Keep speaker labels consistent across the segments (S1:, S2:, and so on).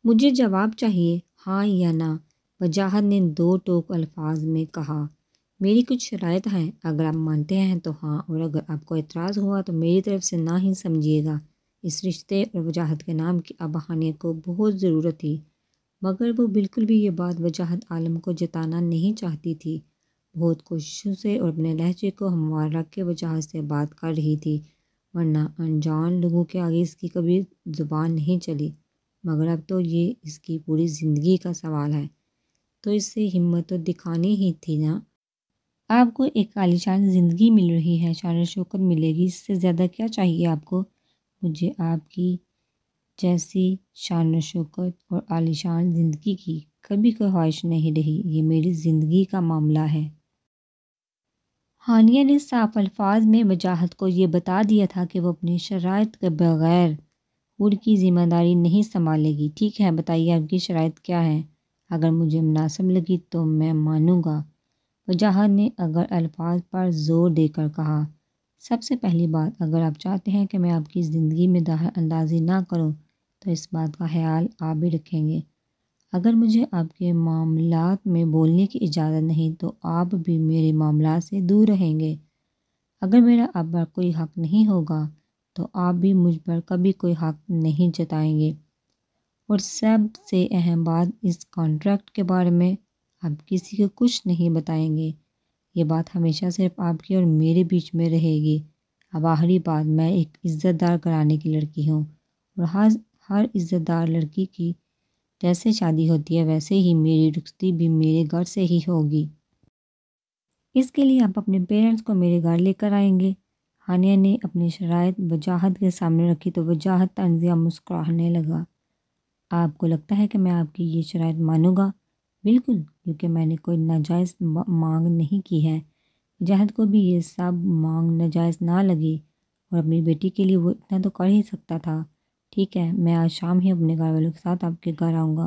S1: مجھے جواب چاہیے، ہاں یا نہ۔ وجاہت نے دو ٹوک الفاظ میں کہا۔ میری کچھ شرائط ہیں، اگر آپ مانتے ہیں تو ہاں، اور اگر آپ کو اعتراض ہوا تو میری طرف سے نہ ہی سمجھیے گا۔ اس رشتے اور وجاہت کے نام کی اب ہانیہ کو بہت ضرورت تھی، مگر وہ بالکل بھی یہ بات وجاہت عالم کو جتانا نہیں چاہتی تھی۔ بہت کوششوں سے اور اپنے لہجے کو ہموار رکھ کے وجاہت سے بات کر رہی تھی، ورنہ انجان لوگوں کے آگے اس کی کبھی زبان نہیں چلی، مگر اب تو یہ اس کی پوری زندگی کا سوال ہے، تو اس سے ہمت تو دکھانی ہی تھی نا۔ آپ کو ایک عالیشان زندگی مل رہی ہے، شان و شوکت ملے گی، اس سے زیادہ کیا چاہیے آپ کو؟ مجھے آپ کی جیسی شان و شوکت اور عالیشان زندگی کی کبھی کوئی خواہش نہیں رہی، یہ میری زندگی کا معاملہ ہے۔ ہانیہ نے صاف الفاظ میں وجاہت کو یہ بتا دیا تھا کہ وہ اپنی شرائط کے بغیر حور کی ذمہ داری نہیں سنبھالے گی۔ ٹھیک ہے، بتائیے آپ کی شرائط کیا ہیں؟ اگر مجھے مناسب لگی تو میں مانوں گا، وجاہت نے اگر الفاظ پر زور دے کر کہا۔ سب سے پہلی بات، اگر آپ چاہتے ہیں کہ میں آپ کی زندگی میں دخل اندازی نہ کروں تو اس بات کا خیال آپ بھی رکھیں گے۔ اگر مجھے آپ کے معاملات میں بولنے کی اجازت نہیں تو آپ بھی میرے معاملات سے دور رہیں گے۔ اگر میرا آپ پر کوئی حق نہیں ہوگا تو آپ بھی مجھ پر کبھی کوئی حق نہیں جتائیں گے۔ اور سب سے اہم بات، اس کانٹریکٹ کے بارے میں آپ کسی کو کچھ نہیں بتائیں گے۔ یہ بات ہمیشہ صرف آپ کی اور میرے بیچ میں رہے گی۔ اب آخری بات، میں ایک عزت دار گھرانے کی لڑکی ہوں، اور ہر عزت دار لڑکی کی جیسے شادی ہوتی ہے ویسے ہی میری رخصتی بھی میرے گھر سے ہی ہوگی۔ اس کے لیے آپ اپنے پیرنٹس کو میرے گھر لے کر آئیں گے۔ ہانیہ نے اپنی شرائط وجاہت کے سامنے رکھی تو وجاہت طنزیہ مسکرانے لگا۔ آپ کو لگتا ہے کہ میں آپ کی یہ شرائط مانوں گا؟ بالکل، کیونکہ میں نے کوئی ناجائز مانگ نہیں کی ہے۔ وجاہت کو بھی یہ سب مانگ ناجائز نہ لگی، اور اپنی بیٹی کے لیے وہ اتنا تو کر ہی سکتا تھا۔ ٹھیک ہے، میں آج شام ہی اپنے گھر والوں کے ساتھ آپ کے گھر آؤں گا،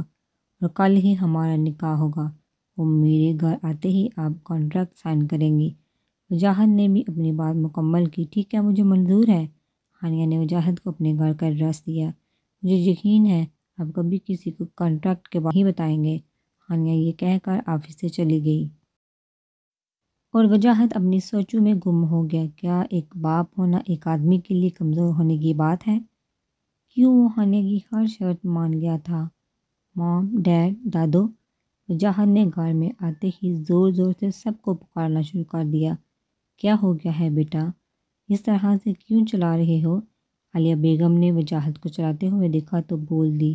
S1: اور کل ہی ہمارا نکاح ہوگا۔ وہ میرے گھر آتے ہی آپ کانٹریکٹ سائن کریں گی۔ وجاہت نے بھی اپنی بات مکمل کی۔ ٹھیک ہے، مجھے منظور ہے۔ ہانیہ نے وجاہت کو اپنے گھر کا ایڈریس دیا۔ مجھے یقین ہے آپ کبھی کسی کو کانٹریکٹ کے بارے ہی بتائیں گے۔ ہانیہ یہ کہہ کر آفس سے چلی گئی، اور وجاہت اپنی سوچوں میں گم ہو گیا۔ کیا ایک باپ ہونا ایک آدمی کے لیے کمزور ہونے کی بات ہے؟ کیوں وہ ہانیہ کی ہر شرط مان گیا تھا؟ مام، ڈیڈ، دادو۔ وجاہت نے گھر میں آتے ہی زور زور سے سب کو پکارنا شروع کر دیا۔ کیا ہو گیا ہے بیٹا؟ اس طرح سے کیوں چلا رہے ہو؟ عالیہ بیگم نے وجاہت کو چلاتے ہوئے دیکھا تو بول دی،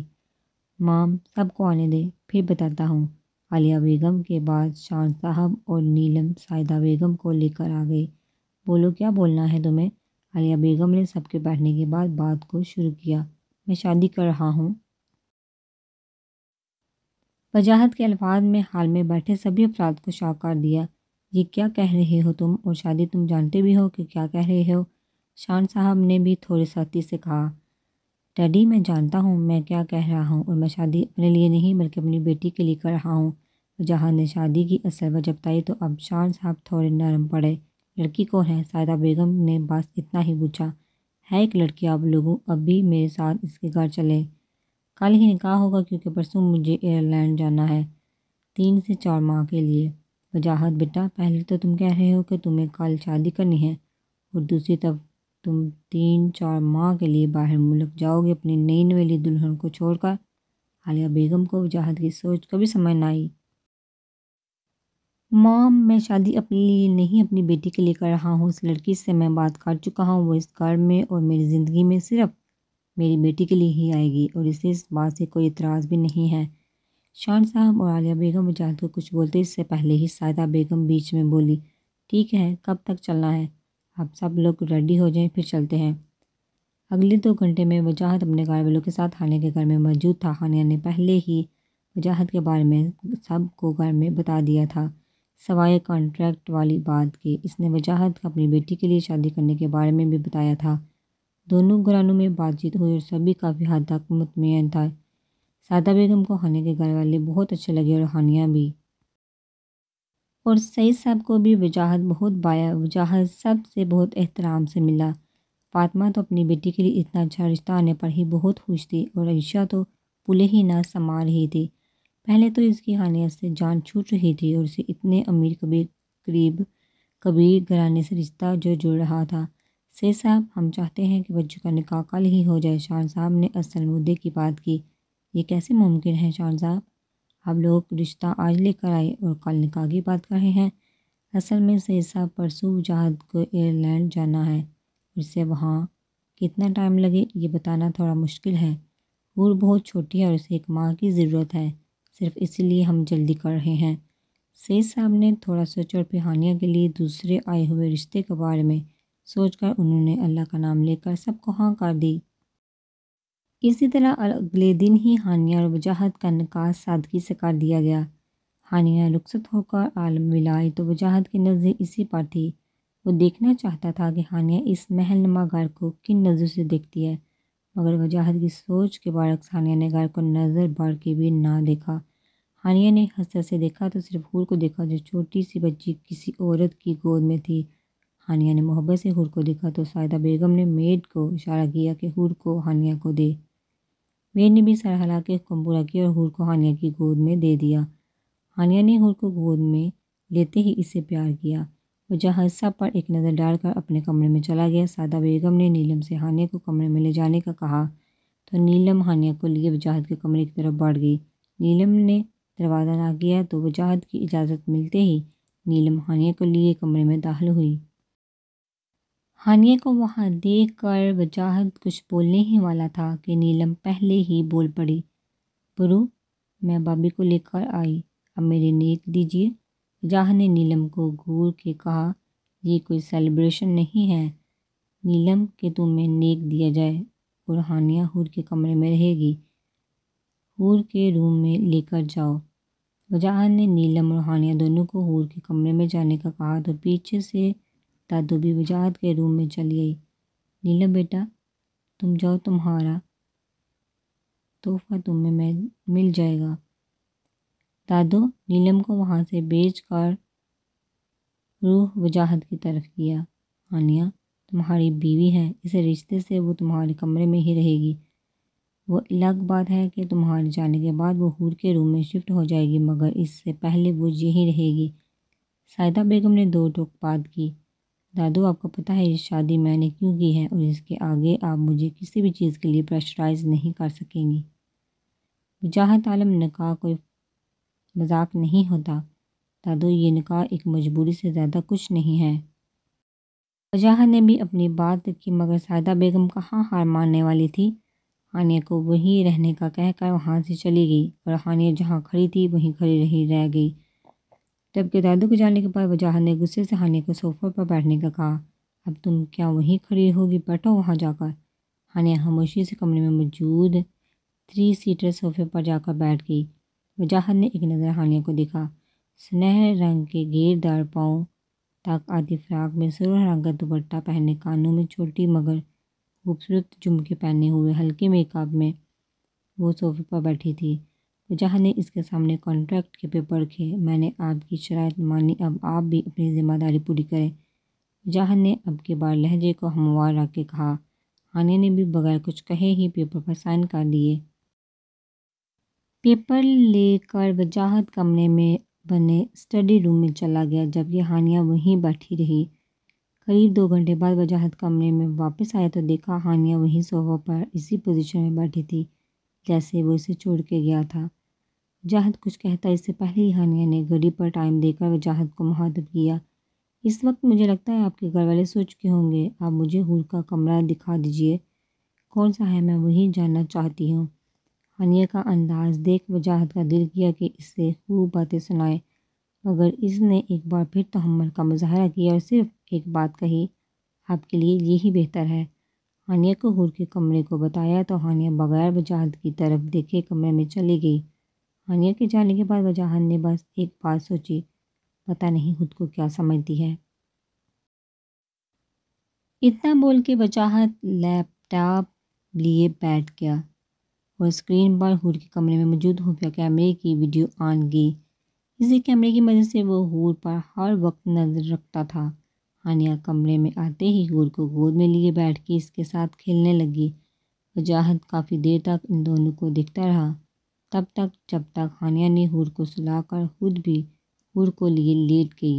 S1: مام، سب کو آنے دے، پھر بتاتا ہوں۔ عالیہ بیگم کے بعد شان صاحب اور نیلم سائدہ بیگم کو لے کر آ گئی۔ بولو، کیا بولنا ہے تمہیں؟ عالیہ بیگم نے سب کے بیٹھنے کے بعد بات کو شروع کیا۔ میں شادی کر رہا ہوں۔ وجاہت کے الفاظ میں حال میں بیٹھے سبھی افراد کو شاک کر دیا۔ یہ کیا کہہ رہے ہو تم؟ اور شادی تم جانتے بھی ہو کہ کیا کہہ رہے ہو؟ شان صاحب نے بھی تھوڑی سختی سے کہا۔ ڈیڈی، میں جانتا ہوں میں کیا کہہ رہا ہوں، اور میں شادی اپنے لیے نہیں بلکہ اپنی بیٹی کے لیے کر رہا ہوں۔ وجاہت نے شادی کی اصل وجہ بتائی تو اب شان صاحب تھوڑے نرم پڑے۔ لڑکی کون ہے؟ سائدہ بیگم نے بس اتنا ہی پوچھا۔ ہے ایک لڑکی، آپ لوگوں اب بھی میرے ساتھ اس کے گھر چلیں۔ کل ہی نکاح ہوگا کیونکہ پرسوں مجھے ایئرلینڈ جانا ہے 3 سے 4 ماہ کے لیے۔ وجاہت بیٹا، پہلے تو تم کہہ رہے ہو کہ تمہیں کل شادی کرنی ہے، اور دوسری طرف تم 3-4 ماہ کے لیے باہر ملک جاؤ گے اپنی نئی نویلی دلہن کو چھوڑ کر۔ عالیہ بیگم کو وجاہت کی سوچ کبھی سمجھ نہ آئی۔ مام، میں شادی اپنے لیے نہیں اپنی بیٹی کے لیے کر رہا ہوں۔ اس لڑکی سے میں بات کر چکا ہوں، وہ اس گھر میں اور میری زندگی میں صرف میری بیٹی کے لیے ہی آئے گی، اور اسے اس بات سے کوئی اعتراض بھی نہیں ہے۔ شان صاحب اور عالیہ بیگم وجاہت کو کچھ بولتے اس سے پہلے ہی سائدہ بیگم بیچ میں بولی، ٹھیک ہے، کب تک چلنا ہے؟ آپ سب لوگ ریڈی ہو جائیں، پھر چلتے ہیں۔ اگلے 2 گھنٹے میں وجاہت اپنے گھر والوں کے ساتھ ہانیہ کے گھر میں موجود تھا۔ ہانیہ نے پہلے ہی وجاہت کے بارے میں سب کو گھر میں بتا دیا تھا، سوائے کانٹریکٹ والی بات کے۔ اس نے وجاہت کو اپنی بیٹی کے لیے شادی کرنے کے بارے میں بھی بتایا تھا۔ دونوں گھرانوں میں بات چیت ہوئی اور سبھی کافی حد تک مطمئن تھا۔ سائدہ بیگم کو ہانیہ کے گھر والے بہت اچھے لگے، اور ہانیہ بھی، اور سعید صاحب کو بھی وجاہت بہت بایا۔ وجاہت سب سے بہت احترام سے ملا۔ فاطمہ تو اپنی بیٹی کے لیے اتنا اچھا رشتہ آنے پر ہی بہت خوش تھی، اور عائشہ تو پلے ہی نہ سما رہی تھی۔ پہلے تو اس کی ہانیہ سے جان چھوٹ رہی تھی اور اسے اتنے امیر کبیر گھرانے سے رشتہ جو جڑ رہا تھا۔ سید صاحب، ہم چاہتے ہیں کہ بچوں کا نکاح کل ہی ہو جائے۔ شان صاحب نے اصل مدعے کی بات کی۔ یہ کیسے ممکن ہے شان صاحب؟ آپ لوگ رشتہ آج لے کر آئے اور کل نکاح کی بات کر رہے ہیں۔ اصل میں سید صاحب پرسوں وجاہت کو آئرلینڈ جانا ہے، اسے وہاں کتنا ٹائم لگے یہ بتانا تھوڑا مشکل ہے۔ حور بہت چھوٹی ہے اور اسے ایک ماہ کی ضرورت ہے، صرف اسی لیے ہم جلدی کر رہے ہیں۔ سید صاحب نے تھوڑا سوچا اور پھر ہانیہ کے لیے دوسرے آئے ہوئے رشتے کے بارے میں سوچ کر انہوں نے اللہ کا نام لے کر سب کو ہاں کر دی۔ اسی طرح اگلے دن ہی ہانیہ اور وجاہت کا نکاح سادگی سے کر دیا گیا۔ ہانیہ رخصت ہو کر عالم میں آئی تو وجاہت کی نظریں اسی پر تھی۔ وہ دیکھنا چاہتا تھا کہ ہانیہ اس محل نما گھر کو کن نظر سے دیکھتی ہے، مگر وجاہت کی سوچ کے برعکس ہانیہ نے گھر کو نظر بھر کے بھی نہ دیکھا۔ ہانیہ نے حسرت سے دیکھا تو صرف حور کو دیکھا جو چھوٹی سی بچی کسی عورت کی گود میں تھی۔ ہانیہ نے محبت سے حور کو دیکھا تو سعیدہ بیگم نے میڈ کو اشارہ کیا کہ حور کو ہانیہ کو دے۔ میڈ نے بھی سر ہلا کے حکم پورا کیا اور حور کو ہانیہ کی گود میں دے دیا۔ ہانیہ نے حور کو گود میں لیتے ہی اسے پیار کیا۔ وجاہت سب پر ایک نظر ڈال کر اپنے کمرے میں چلا گیا۔ سعیدہ بیگم نے نیلم سے ہانیہ کو کمرے میں لے جانے کا کہا تو نیلم ہانیہ کو لیے وجاہت کے کمرے کی طرف بڑھ گئی۔ نیلم نے دروازہ نہ کیا تو وجاہت کی اجازت ملتے ہی نیلم ہانیہ کو لیے کمرے میں داخل ہوئی۔ ہانیہ کو وہاں دیکھ کر وجاہت کچھ بولنے ہی والا تھا کہ نیلم پہلے ہی بول پڑی۔ برو، میں بابی کو لے کر آئی، اب میرے نیک دیجیے۔ وجاہت نے نیلم کو گھور کے کہا، یہ کوئی سیلیبریشن نہیں ہے نیلم کہ تمہیں نیک دیا جائے اور ہانیہ حور کے کمرے میں رہے گی، حور کے روم میں لے کر جاؤ۔ وجاہت نے نیلم اور ہانیہ دونوں کو حور کے کمرے میں جانے کا کہا تو پیچھے سے دادو بھی وجاہت کے روم میں چلی گئی۔ نیلم بیٹا تم جاؤ، تمہارا تحفہ تمہیں مل جائے گا۔ دادو نیلم کو وہاں سے بھیج کر روح وجاہت کی طرف کیا۔ ہانیہ تمہاری بیوی ہے، اس رشتے سے وہ تمہارے کمرے میں ہی رہے گی۔ وہ الگ بات ہے کہ تمہارے جانے کے بعد وہ حور کے روم میں شفٹ ہو جائے گی، مگر اس سے پہلے وہ یہیں رہے گی۔ سعیدہ بیگم نے دو ٹوک بات کی۔ دادو آپ کو پتہ ہے یہ شادی میں نے کیوں کی ہے اور اس کے آگے آپ مجھے کسی بھی چیز کے لیے پریشرائز نہیں کر سکیں گی۔ وجاہت عالم نکاح کوئی مذاق نہیں ہوتا دادو، یہ نکاح ایک مجبوری سے زیادہ کچھ نہیں ہے۔ وجاہت نے بھی اپنی بات رکھی مگر سعیدہ بیگم کہاں ہار ماننے والی تھی۔ ہانیہ کو وہیں رہنے کا کہہ کر وہاں سے چلی گئی اور ہانیہ جہاں کھڑی تھی وہیں کھڑی رہ گئی۔ جبکہ دادو کے جانے کے بعد وجاہت نے غصے سے ہانیہ کو صوفے پر بیٹھنے کا کہا، اب تم کیا وہیں کھڑی ہوگی، بیٹھو وہاں جا کر۔ ہانیہ خاموشی سے کمرے میں موجود 3 سیٹر صوفے پر جا کر بیٹھ گئی۔ وجاہت نے ایک نظر ہانیہ کو دیکھا۔ سنہرے رنگ کے گھیر دار پاؤں تک آتی فراق میں سرخ رنگ کا دوپٹہ پہنے، کانوں میں چھوٹی مگر خوبصورت جھمکے پہنے ہوئے ہلکے میک اپ میں وہ صوفے پر بیٹھی تھی۔ وجاہت نے اس کے سامنے کانٹریکٹ کے پیپر رکھے۔ میں نے آپ کی شرائط مانی، اب آپ بھی اپنی ذمہ داری پوری کریں۔ وجاہت نے اب کے بار لہجے کو ہموار رکھ کے کہا۔ ہانیہ نے بھی بغیر کچھ کہے ہی پیپر پر سائن کر دیے۔ پیپر لے کر وجاہت کمرے میں بنے اسٹڈی روم میں چلا گیا جبکہ ہانیہ وہیں بیٹھی رہی۔ قریب 2 گھنٹے بعد وجاہت کمرے میں واپس آیا تو دیکھا ہانیہ وہیں صوفہ پر اسی پوزیشن میں بیٹھی تھی جیسے وہ اسے چھوڑ کے گیا تھا۔ وجاہت کچھ کہتا اس سے پہلے ہی ہانیہ نے گھڑی پر ٹائم دے کر وجاہت کو مخاطب کیا۔ اس وقت مجھے لگتا ہے آپ کے گھر والے سو چکے ہوں گے، آپ مجھے حور کا کمرہ دکھا دیجیے، کون سا ہے، میں وہیں جاننا چاہتی ہوں۔ ہانیہ کا انداز دیکھ وجاہت کا دل کیا کہ اس سے خوب باتیں سنائے، مگر اس نے ایک بار پھر تحمل کا مظاہرہ کیا اور صرف ایک بات کہی، آپ کے لیے یہی بہتر ہے۔ ہانیہ کو حور کے کمرے کو بتایا تو ہانیہ بغیر وجاہت کی طرف دیکھے کمرے میں چلی گئی۔ ہانیہ کے جانے کے بعد وجاہت نے بس ایک بات سوچی، پتہ نہیں خود کو کیا سمجھتی ہے۔ اتنا بول کے وجاہت لیپ ٹاپ لیے بیٹھ گیا اور اسکرین پر حور کے کمرے میں موجود خفیہ کیمرے کی ویڈیو آن کی۔ اسی کیمرے کی مدد سے وہ حور پر ہر وقت نظر رکھتا تھا۔ ہانیہ کمرے میں آتے ہی حور کو گود میں لیے بیٹھ کے اس کے ساتھ کھیلنے لگی۔ وجاہت کافی دیر تک ان دونوں کو دیکھتا رہا، جب تک ہانیہ نے حور کو سلا کر خود بھی حور کو لیے لیٹ گئی